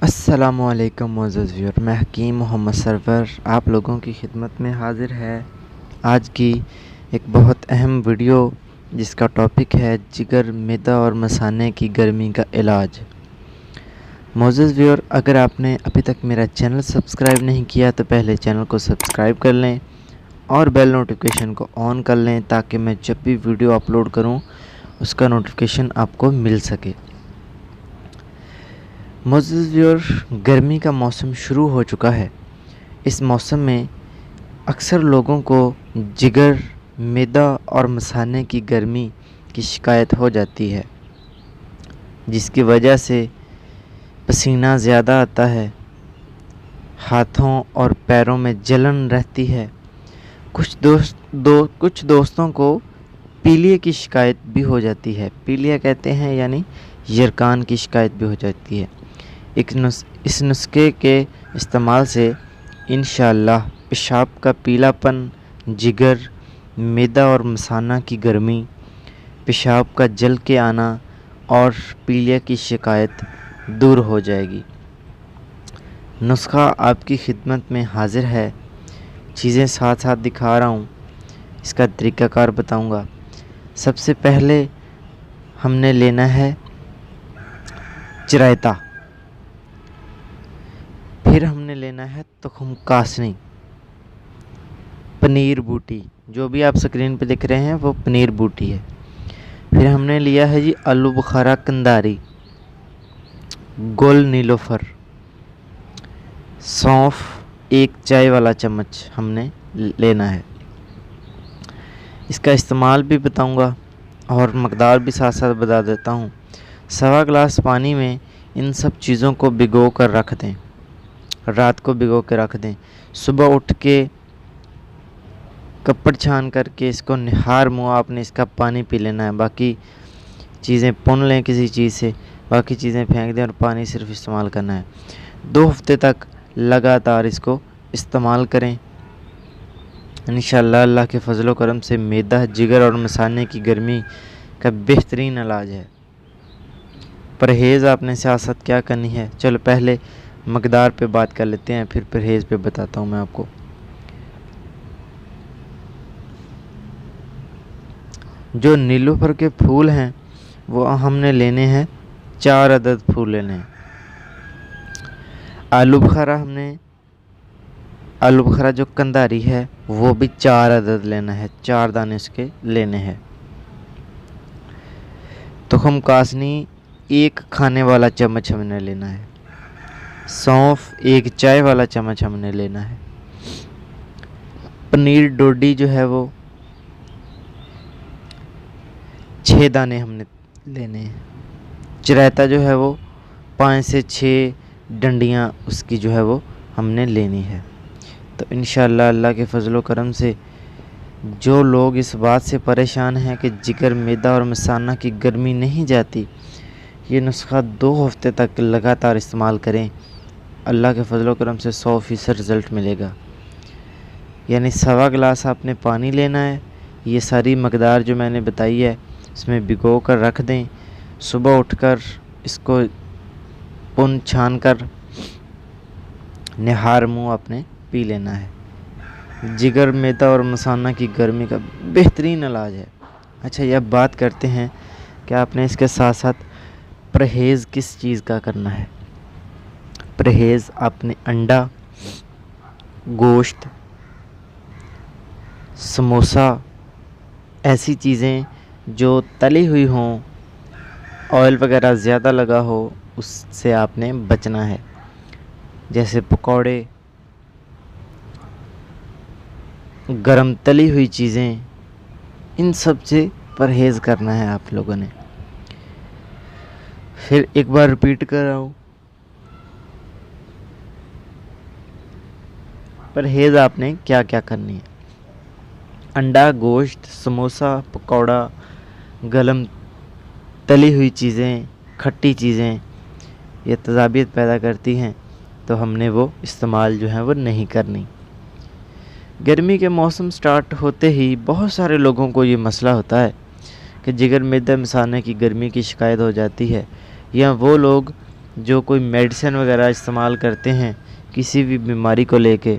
अस्सलामुअलैकुम मुअज़्ज़ज़ व्यूअर, मैं हकीम मोहम्मद सरवर आप लोगों की खिदमत में हाज़िर है। आज की एक बहुत अहम वीडियो जिसका टॉपिक है जिगर, मैदा और मसाने की गर्मी का इलाज। मुअज़्ज़ज़ व्यूअर, अगर आपने अभी तक मेरा चैनल सब्सक्राइब नहीं किया तो पहले चैनल को सब्सक्राइब कर लें और बेल नोटिफिकेशन को ऑन कर लें ताकि मैं जब भी वीडियो अपलोड करूं उसका नोटिफिकेशन आपको मिल सके। मुअज़्ज़ज़ व्यूअर, गर्मी का मौसम शुरू हो चुका है। इस मौसम में अक्सर लोगों को जिगर, मैदा और मसाने की गर्मी की शिकायत हो जाती है, जिसकी वजह से पसीना ज़्यादा आता है, हाथों और पैरों में जलन रहती है। कुछ दोस्तों को पीलिया की शिकायत भी हो जाती है। पीलिया कहते हैं यानी यरकान की शिकायत भी हो जाती है। इस नुस्खे के इस्तेमाल से इंशाअल्लाह पेशाब का पीलापन, जिगर, मैदा और मसाना की गर्मी, पेशाब का जल के आना और पीलिया की शिकायत दूर हो जाएगी। नुस्खा आपकी खिदमत में हाजिर है। चीज़ें साथ साथ दिखा रहा हूँ, इसका तरीक़ाकार बताऊँगा। सबसे पहले हमने लेना है चिरायता, फिर हमने लेना है तुखम कासनी, पनीर बूटी, जो भी आप स्क्रीन पे दिख रहे हैं वो पनीर बूटी है। फिर हमने लिया है जी आलू बुखारा कंदारी, गोल नीलोफर, सौंफ 1 चाय वाला चम्मच हमने लेना है। इसका इस्तेमाल भी बताऊंगा और मकदार भी साथ साथ बता देता हूँ। 1.25 गिलास पानी में इन सब चीज़ों को भिगो कर रख दें, रात को भिगो के रख दें। सुबह उठ के कपड़ छान करके इसको निहार मुँह आपने इसका पानी पी लेना है। बाकी चीज़ें पुन लें किसी चीज़ से, बाकी चीज़ें फेंक दें और पानी सिर्फ इस्तेमाल करना है। 2 हफ्ते तक लगातार इसको इस्तेमाल करें। इंशाअल्लाह अल्लाह के फजल व करम से मैदा, जिगर और मसाने की गर्मी का बेहतरीन इलाज है। परहेज़ आपने सियासत क्या करनी है, चलो पहले मकदार पे बात कर लेते हैं, फिर परहेज़ पे बताता हूँ मैं आपको। जो नीलूफर के फूल हैं वो हमने लेने हैं, 4 अदद फूल लेने हैं। आलू बुखारा जो कंदारी है वो भी 4 अदद लेना है, 4 दाने इसके लेने हैं। तुखम कासनी 1 खाने वाला चम्मच हमने लेना है। सौंफ 1 चाय वाला चम्मच हमने लेना है। पनीर डोडी जो है वो 6 दाने हमने लेने हैं। चिरायता जो है वो 5 से 6 डंडियाँ उसकी जो है वो हमने लेनी है। तो इंशाअल्लाह अल्लाह के फजल व करम से जो लोग इस बात से परेशान हैं कि जिगर, मैदा और मसाना की गर्मी नहीं जाती, ये नुस्खा 2 हफ्ते तक लगातार इस्तेमाल करें। अल्लाह के फजल व करम से 100% रिज़ल्ट मिलेगा। यानी 1.25 गिलास आपने पानी लेना है। ये सारी मकदार जो मैंने बताई है इसमें भिगो कर रख दें। सुबह उठकर इसको पुन छान कर निहार मुँह अपने पी लेना है। जिगर, मैदा और मसाना की गर्मी का बेहतरीन इलाज है। अच्छा, ये अब बात करते हैं कि आपने इसके साथ साथ परहेज़ किस चीज़ का करना है। परहेज़ आपने अंडा, गोश्त, समोसा, ऐसी चीज़ें जो तली हुई हों, ऑयल वगैरह ज़्यादा लगा हो, उससे आपने बचना है। जैसे पकौड़े, गरम तली हुई चीज़ें, इन सब से परहेज़ करना है आप लोगों ने। फिर एक बार रिपीट कर रहा हूँ, परहेज़ आपने क्या क्या करनी है। अंडा, गोश्त, समोसा, पकौड़ा, गरम तली हुई चीज़ें, खट्टी चीज़ें, ये तज़ाबियत पैदा करती हैं, तो हमने वो इस्तेमाल जो है वो नहीं करनी। गर्मी के मौसम स्टार्ट होते ही बहुत सारे लोगों को ये मसला होता है कि जिगर, मैदा, मसाने की गर्मी की शिकायत हो जाती है, या वो लोग जो कोई मेडिसिन वगैरह इस्तेमाल करते हैं किसी भी बीमारी को लेके,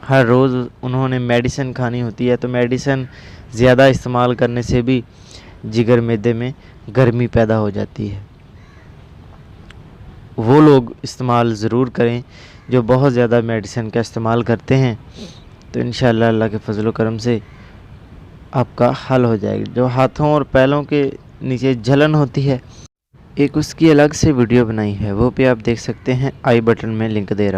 हर रोज़ उन्होंने मेडिसिन खानी होती है, तो मेडिसिन ज़्यादा इस्तेमाल करने से भी जिगर मैदे में गर्मी पैदा हो जाती है। वो लोग इस्तेमाल ज़रूर करें जो बहुत ज़्यादा मेडिसिन का इस्तेमाल करते हैं, तो इंशाअल्लाह अल्लाह के फजल करम से आपका हल हो जाएगी। जो हाथों और पैरों के नीचे जलन होती है, एक उसकी अलग से वीडियो बनाई है, वो भी आप देख सकते हैं, आई बटन में लिंक दे रहा हूँ।